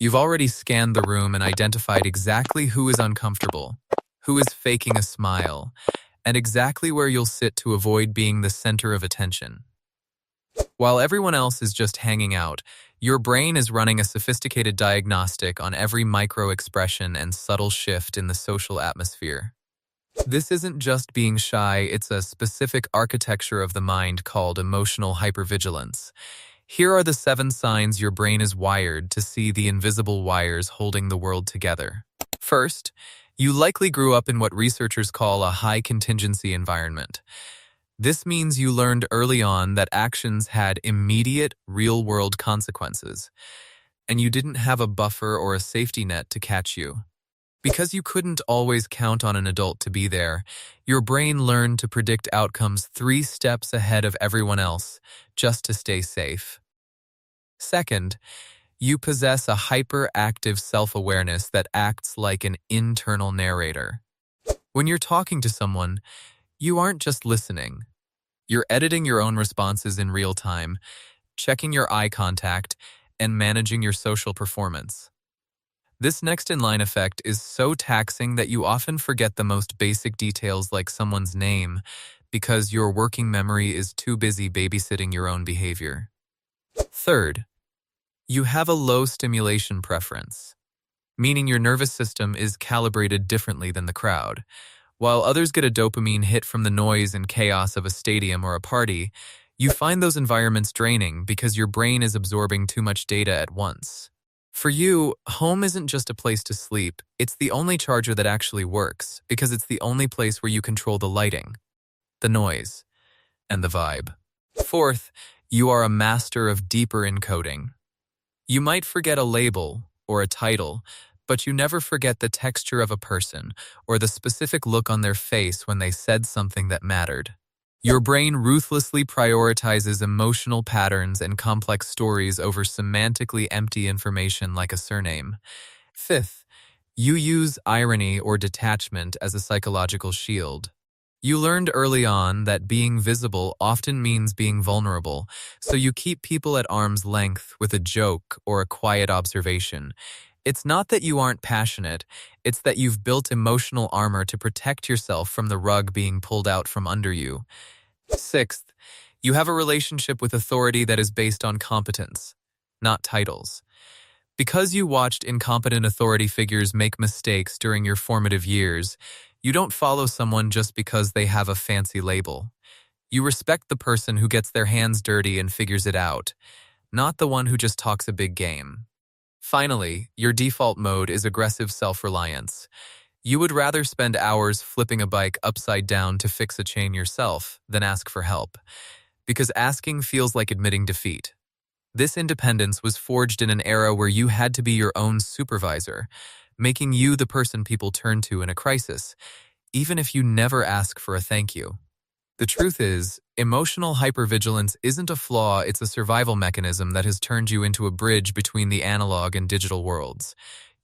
You've already scanned the room and identified exactly who is uncomfortable, who is faking a smile, and exactly where you'll sit to avoid being the center of attention. While everyone else is just hanging out, your brain is running a sophisticated diagnostic on every micro-expression and subtle shift in the social atmosphere. This isn't just being shy, it's a specific architecture of the mind called emotional hypervigilance. Here are the 7 signs your brain is wired to see the invisible wires holding the world together. First, you likely grew up in what researchers call a high-contingency environment. This means you learned early on that actions had immediate, real-world consequences, and you didn't have a buffer or a safety net to catch you. Because you couldn't always count on an adult to be there, your brain learned to predict outcomes 3 steps ahead of everyone else, just to stay safe. Second, you possess a hyperactive self-awareness that acts like an internal narrator. When you're talking to someone, you aren't just listening. You're editing your own responses in real time, checking your eye contact, and managing your social performance. This next-in-line effect is so taxing that you often forget the most basic details like someone's name because your working memory is too busy babysitting your own behavior. Third, you have a low stimulation preference, meaning your nervous system is calibrated differently than the crowd. While others get a dopamine hit from the noise and chaos of a stadium or a party, you find those environments draining because your brain is absorbing too much data at once. For you, home isn't just a place to sleep, it's the only charger that actually works because it's the only place where you control the lighting, the noise, and the vibe. Fourth, you are a master of deeper encoding. You might forget a label or a title, but you never forget the texture of a person or the specific look on their face when they said something that mattered. Your brain ruthlessly prioritizes emotional patterns and complex stories over semantically empty information like a surname. Fifth, you use irony or detachment as a psychological shield. You learned early on that being visible often means being vulnerable, so you keep people at arm's length with a joke or a quiet observation. It's not that you aren't passionate, it's that you've built emotional armor to protect yourself from the rug being pulled out from under you. Sixth, you have a relationship with authority that is based on competence, not titles. Because you watched incompetent authority figures make mistakes during your formative years, you don't follow someone just because they have a fancy label. You respect the person who gets their hands dirty and figures it out, not the one who just talks a big game. Finally, your default mode is aggressive self-reliance. You would rather spend hours flipping a bike upside down to fix a chain yourself than ask for help, because asking feels like admitting defeat. This independence was forged in an era where you had to be your own supervisor, making you the person people turn to in a crisis, even if you never ask for a thank you. The truth is, emotional hypervigilance isn't a flaw, it's a survival mechanism that has turned you into a bridge between the analog and digital worlds.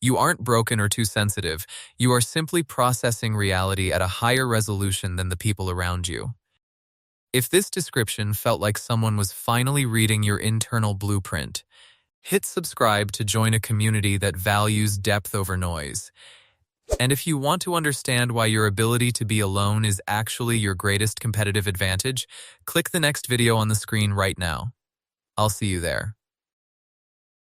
You aren't broken or too sensitive, you are simply processing reality at a higher resolution than the people around you. If this description felt like someone was finally reading your internal blueprint, hit subscribe to join a community that values depth over noise. And if you want to understand why your ability to be alone is actually your greatest competitive advantage, click the next video on the screen right now. I'll see you there.